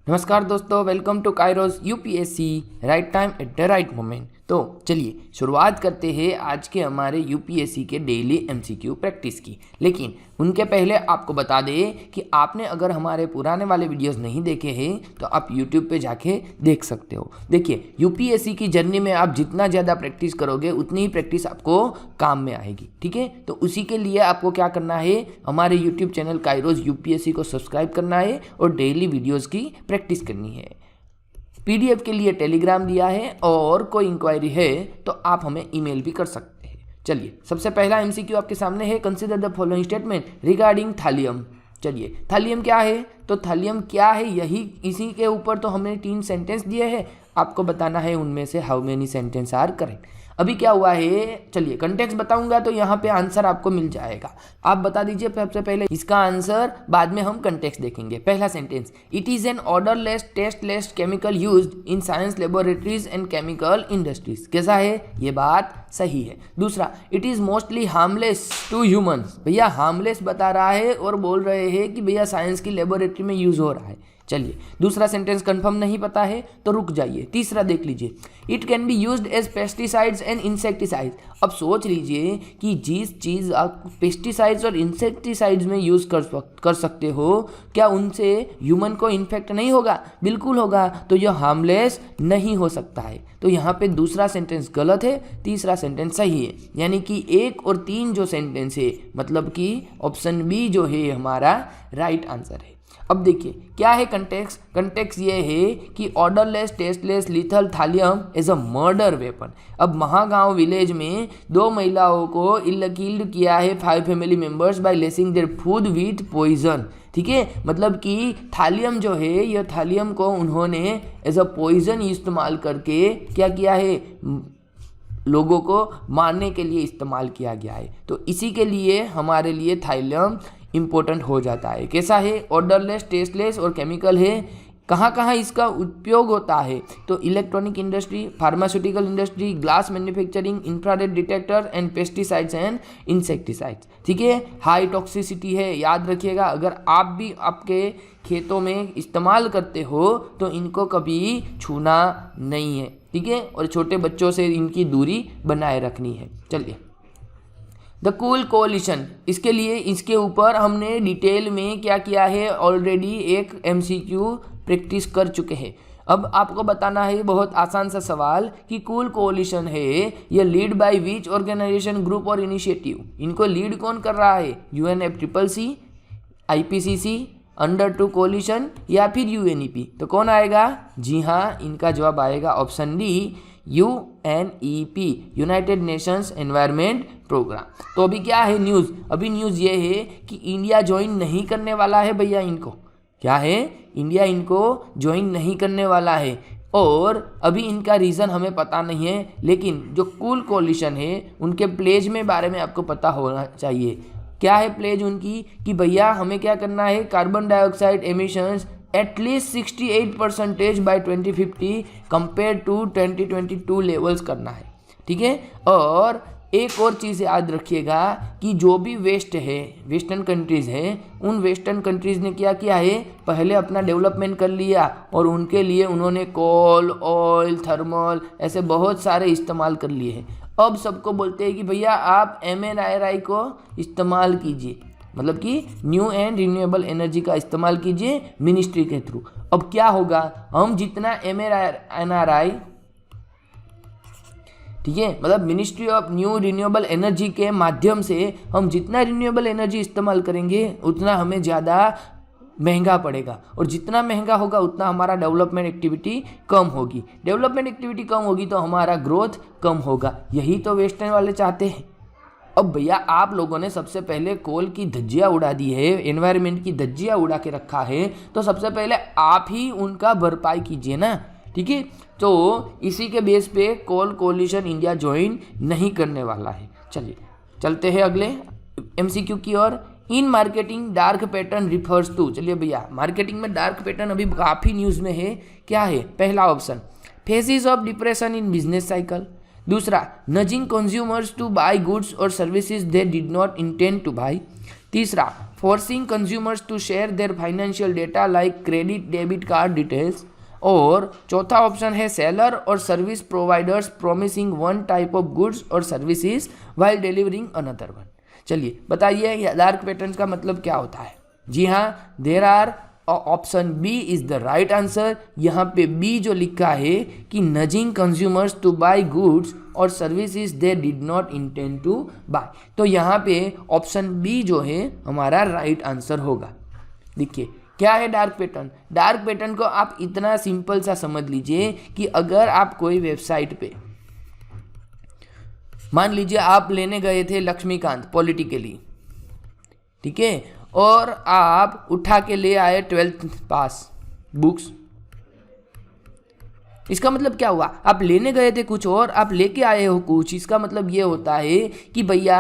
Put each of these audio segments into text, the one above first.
नमस्कार दोस्तों, welcome to Kairos UPSC right time at the right moment. तो चलिए शुरुआत करते हैं आज के हमारे यूपीएससी के डेली एमसीक्यू प्रैक्टिस की। लेकिन उनके पहले आपको बता दें कि आपने अगर हमारे पुराने वाले वीडियोस नहीं देखे हैं तो आप यूट्यूब पे जाके देख सकते हो। देखिए, यूपीएससी की जर्नी में आप जितना ज़्यादा प्रैक्टिस करोगे उतनी ही प्रैक्टिस आपको काम में आएगी। ठीक है, तो उसी के लिए आपको क्या करना है, हमारे यूट्यूब चैनल काइरोस यूपीएससी को सब्सक्राइब करना है और डेली वीडियोज़ की प्रैक्टिस करनी है। पीडीएफ के लिए टेलीग्राम दिया है और कोई इंक्वायरी है तो आप हमें ईमेल भी कर सकते हैं। चलिए, सबसे पहला एमसीक्यू आपके सामने है, consider the following statement regarding thallium. चलिए, थालियम क्या है, तो थालियम क्या है, यही इसी के ऊपर तो हमने 3 सेंटेंस दिए हैं, आपको बताना है उनमें से how many sentence are correct. अभी क्या हुआ है, चलिए कंटेक्स्ट बताऊंगा तो यहाँ पे आंसर आपको मिल जाएगा। आप बता दीजिए सबसे पहले इसका आंसर, बाद में हम कंटेक्स्ट देखेंगे। पहला sentence, it is an orderless tasteless chemical used in science laboratories and chemical industries. कैसा है, ये बात सही है। दूसरा, it is mostly harmless to humans. भैया हार्मलेस बता रहा है और बोल रहे हैं कि भैया साइंस की लेबोरेटरी में यूज़ हो रहा है। चलिए, दूसरा सेंटेंस कंफर्म नहीं पता है तो रुक जाइए, तीसरा देख लीजिए, it can be used as pesticides and insecticides. अब सोच लीजिए कि जिस चीज़ आप पेस्टिसाइड्स और इंसेक्टिसाइड्स में यूज़ कर सकते हो, क्या उनसे ह्यूमन को इन्फेक्ट नहीं होगा? बिल्कुल होगा, तो यह हार्मलेस नहीं हो सकता है। तो यहाँ पे दूसरा सेंटेंस गलत है, तीसरा सेंटेंस सही है। यानी कि 1 और 3 जो सेंटेंस है, मतलब कि ऑप्शन बी जो है हमारा राइट आंसर है। अब देखिए क्या है कंटेक्स्ट। कंटेक्स्ट ये है कि odourless tasteless lethal thallium as a murder weapon. अब महागांव विलेज में 2 महिलाओं को किल्ड किया है 5 family members by lacing their food with poison. ठीक है, मतलब कि थालियम जो है, यह थालियम को उन्होंने एज अ पॉइजन इस्तेमाल करके क्या किया है, लोगों को मारने के लिए इस्तेमाल किया गया है। तो इसी के लिए हमारे लिए थालियम इम्पोर्टेंट हो जाता है। कैसा है, ऑर्डरलेस टेस्टलेस और केमिकल है। कहाँ कहाँ इसका उपयोग होता है, तो electronic industry, pharmaceutical industry, glass manufacturing, infrared detector and pesticides and insecticides. ठीक है, हाई टॉक्सिसिटी है, याद रखिएगा। अगर आप भी आपके खेतों में इस्तेमाल करते हो तो इनको कभी छूना नहीं है। ठीक है, और छोटे बच्चों से इनकी दूरी बनाए रखनी है। चलिए, द कूल कोलिशन, इसके लिए इसके ऊपर हमने डिटेल में क्या किया है, ऑलरेडी एक एमसीक्यू प्रैक्टिस कर चुके हैं। अब आपको बताना है बहुत आसान सा सवाल कि कूल कोलिशन है ये lead by which organisation, group और इनिशिएटिव। इनको लीड कौन कर रहा है, UNFCCC, IPCC, अंडर 2 कोलिशन या फिर UNEP। तो कौन आएगा, जी हाँ, इनका जवाब आएगा option D, UNEP, United Nations environment programme. तो अभी क्या है न्यूज़, अभी न्यूज़ ये है कि इंडिया ज्वाइन नहीं करने वाला है भैया इनको। क्या है, इंडिया इनको ज्वाइन नहीं करने वाला है और अभी इनका रीज़न हमें पता नहीं है। लेकिन जो कूल कोलिशन है उनके प्लेज में बारे में आपको पता होना चाहिए। क्या है प्लेज उनकी, कि भैया हमें क्या करना है, carbon dioxide emissions at least 68% by 2050 compare to 2022 levels करना है। ठीक है, और एक और चीज़ याद रखिएगा कि जो भी वेस्ट है, वेस्टर्न कंट्रीज़ हैं, उन वेस्टर्न कंट्रीज़ ने क्या किया है, पहले अपना डेवलपमेंट कर लिया और उनके लिए उन्होंने कोल, ऑयल, थर्मल ऐसे बहुत सारे इस्तेमाल कर लिए हैं। अब सबको बोलते हैं कि भैया आप MNRI को इस्तेमाल कीजिए, मतलब कि न्यू एंड रिन्यूएबल एनर्जी का इस्तेमाल कीजिए मिनिस्ट्री के थ्रू। अब क्या होगा, हम जितना MNRI, ठीक है, मतलब ministry of new renewable energy के माध्यम से हम जितना रिन्यूएबल एनर्जी इस्तेमाल करेंगे उतना हमें ज़्यादा महंगा पड़ेगा, और जितना महंगा होगा उतना हमारा डेवलपमेंट एक्टिविटी कम होगी। डेवलपमेंट एक्टिविटी कम होगी तो हमारा ग्रोथ कम होगा। यही तो वेस्टर्न वाले चाहते हैं। अब भैया आप लोगों ने सबसे पहले कोल की धज्जियाँ उड़ा दी है, एनवायरनमेंट की धज्जियाँ उड़ा के रखा है, तो सबसे पहले आप ही उनका भरपाई कीजिए ना। ठीक है, तो इसी के बेस पे कोल कोलिशन इंडिया ज्वाइन नहीं करने वाला है। चलिए चलते हैं अगले एमसीक्यू की ओर। In marketing dark pattern refers to, चलिए भैया मार्केटिंग में डार्क पैटर्न अभी काफ़ी न्यूज़ में है। क्या है, पहला option phases of depression in business cycle. दूसरा, nudging consumers to buy goods और services they did not intend to buy. तीसरा, forcing consumers to share their financial data like credit debit card details। और चौथा option है seller और service providers promising one type of goods और services while delivering another one। चलिए बताइए dark pattern का मतलब क्या होता है। जी हाँ, there are option B is the right answer. यहाँ पे बी जो लिखा है कि nudging consumers to buy goods और services they did not intend to buy, तो यहाँ पे ऑप्शन बी जो है हमारा राइट आंसर होगा। देखिए क्या है डार्क पैटर्न। डार्क पैटर्न को आप इतना सिंपल सा समझ लीजिए कि अगर आप कोई वेबसाइट पे, मान लीजिए आप लेने गए थे लक्ष्मीकांत पॉलिटिकली, ठीक है, और आप उठा के ले आए 12th पास बुक्स। इसका मतलब क्या हुआ, आप लेने गए थे कुछ और आप लेके आए हो कुछ। इसका मतलब ये होता है कि भैया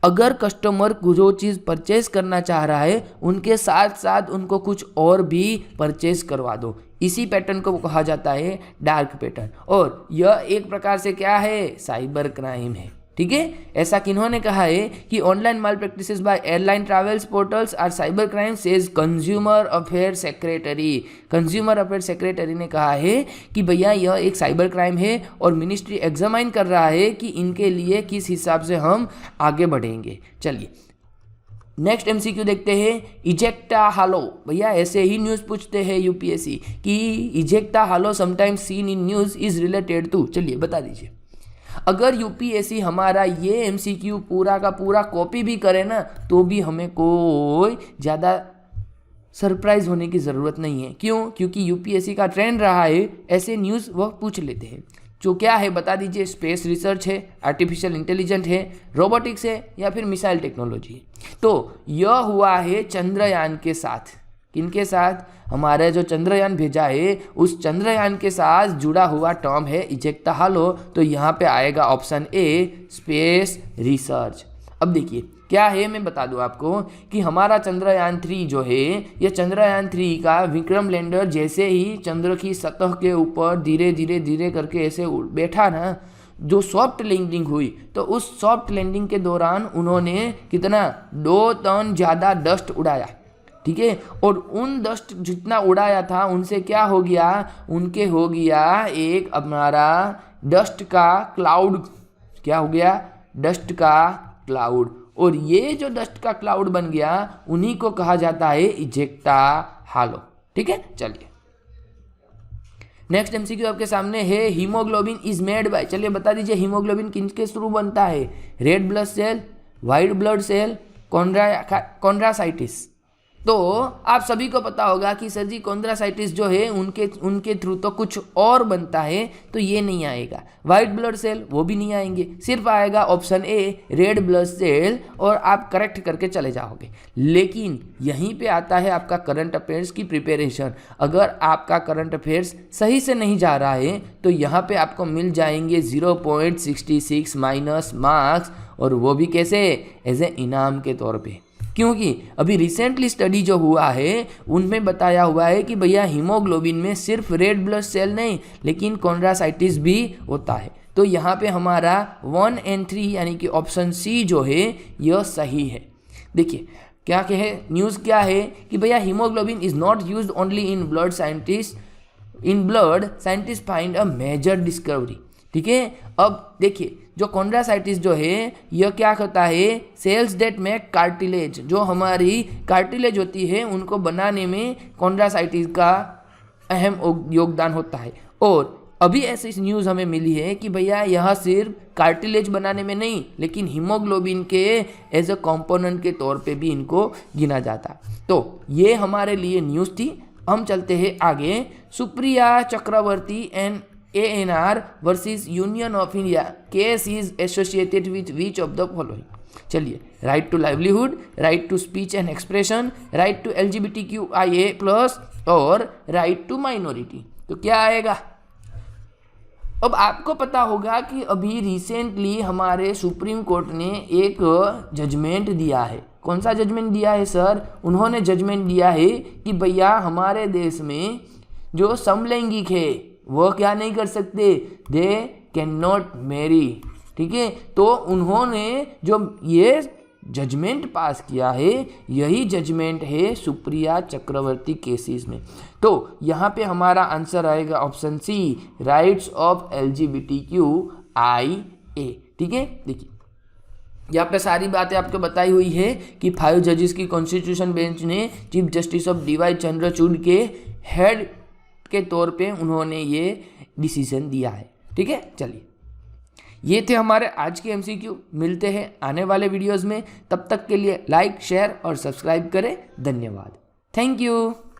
अगर कस्टमर जो चीज़ परचेज करना चाह रहा है उनके साथ साथ उनको कुछ और भी परचेज करवा दो। इसी पैटर्न को कहा जाता है डार्क पैटर्न। और यह एक प्रकार से क्या है, साइबर क्राइम है। ठीक है, ऐसा किन्होंने कहा है कि online malpractices by airline travels portals are cyber crime says consumer affair secretary. Consumer affair secretary ने कहा है कि भैया यह एक साइबर क्राइम है और मिनिस्ट्री एग्जामाइन कर रहा है कि इनके लिए किस हिसाब से हम आगे बढ़ेंगे। चलिए नेक्स्ट एमसीक्यू देखते हैं। इजेक्टा हालो, भैया ऐसे ही न्यूज़ पूछते हैं यूपीएससी कि ejecta halo sometimes seen in news is related to. चलिए बता दीजिए। अगर यूपीएससी हमारा ये एमसीक्यू पूरा का पूरा कॉपी भी करे ना तो भी हमें कोई ज़्यादा सरप्राइज होने की ज़रूरत नहीं है। क्यों? क्योंकि यूपीएससी का ट्रेंड रहा है ऐसे न्यूज़ वह पूछ लेते हैं। जो क्या है बता दीजिए। स्पेस रिसर्च है, आर्टिफिशियल इंटेलिजेंस है, रोबोटिक्स है या फिर मिसाइल टेक्नोलॉजी। तो यह हुआ है चंद्रयान के साथ। किनके साथ? हमारे जो चंद्रयान भेजा है उस चंद्रयान के साथ जुड़ा हुआ टर्म है इजेक्टा हालो। तो यहाँ पे आएगा ऑप्शन ए स्पेस रिसर्च। अब देखिए क्या है, मैं बता दूं आपको कि हमारा चंद्रयान 3 जो है ये चंद्रयान 3 का विक्रम लैंडर जैसे ही चंद्र की सतह के ऊपर धीरे धीरे धीरे करके ऐसे बैठा ना, जो सॉफ्ट लैंडिंग हुई तो उस सॉफ्ट लैंडिंग के दौरान उन्होंने कितना 2 टन ज़्यादा डस्ट उड़ाया। ठीक है, और उन डस्ट जितना उड़ाया था उनसे क्या हो गया, उनके हो गया एक हमारा डस्ट का क्लाउड। क्या हो गया? डस्ट का क्लाउड। और ये जो डस्ट का क्लाउड बन गया उन्हीं को कहा जाता है इजेक्टा हालो। ठीक है, चलिए नेक्स्ट एमसीक्यू आपके सामने है। हीमोग्लोबिन इज मेड बाय, चलिए बता दीजिए हीमोग्लोबिन किसके थ्रू बनता है? Red blood cell, white blood cell, chondrocytes. तो आप सभी को पता होगा कि सर जी कॉन्ड्रासाइटिस जो है उनके थ्रू तो कुछ और बनता है, तो ये नहीं आएगा। वाइट ब्लड सेल वो भी नहीं आएंगे, सिर्फ आएगा option A red blood cell, और आप करेक्ट करके चले जाओगे। लेकिन यहीं पे आता है आपका करंट अफेयर्स की प्रिपरेशन। अगर आपका करंट अफेयर्स सही से नहीं जा रहा है तो यहाँ पे आपको मिल जाएंगे 0.66 माइनस मार्क्स, और वो भी कैसे? एज ए इनाम के तौर पे। क्योंकि अभी रिसेंटली स्टडी जो हुआ है उनमें बताया हुआ है कि भैया हीमोग्लोबिन में सिर्फ रेड ब्लड सेल नहीं लेकिन कॉन्ड्रासाइटिस भी होता है। तो यहाँ पे हमारा 1 और 3 यानी कि ऑप्शन सी जो है यह सही है। देखिए क्या कहे न्यूज़ क्या है कि भैया haemoglobin is not used only in blood scientist find a major discovery. ठीक है, अब देखिए जो कॉन्ड्रासाइटिस जो है यह क्या करता है? सेल्स डेट मेक कार्टिलेज, जो हमारी कार्टिलेज होती है उनको बनाने में कॉन्ड्रासाइटिस का अहम योगदान होता है। और अभी ऐसी न्यूज़ हमें मिली है कि भैया यह सिर्फ कार्टिलेज बनाने में नहीं लेकिन हीमोग्लोबिन के एज अ कंपोनेंट के तौर पे भी इनको गिना जाता। तो ये हमारे लिए न्यूज़ थी। हम चलते हैं आगे। Supriya Chakraborty and ANR versus Union of India case is associated with which of the following. चलिए, right to livelihood, right to speech and expression, right to LGBTQIA+ और राइट टू माइनॉरिटी। तो क्या आएगा? अब आपको पता होगा कि अभी रिसेंटली हमारे सुप्रीम कोर्ट ने एक जजमेंट दिया है। कौन सा जजमेंट दिया है सर? उन्होंने जजमेंट दिया है कि भैया हमारे देश में जो समलैंगिक है वो क्या नहीं कर सकते? They can not marry. ठीक है, तो उन्होंने जो ये जजमेंट पास किया है यही जजमेंट है सुप्रिया चक्रवर्ती केसेस में। तो यहाँ पे हमारा आंसर आएगा option C, rights of LGBTQIA। ठीक है, देखिए यहाँ पे सारी बातें आपको बताई हुई है कि 5 जजेस की कॉन्स्टिट्यूशन बेंच ने chief justice of DY Chandrachud के हेड के तौर पे उन्होंने ये डिसीजन दिया है। ठीक है, चलिए ये थे हमारे आज के MCQ। मिलते हैं आने वाले वीडियोस में, तब तक के लिए लाइक शेयर और सब्सक्राइब करें। धन्यवाद, थैंक यू।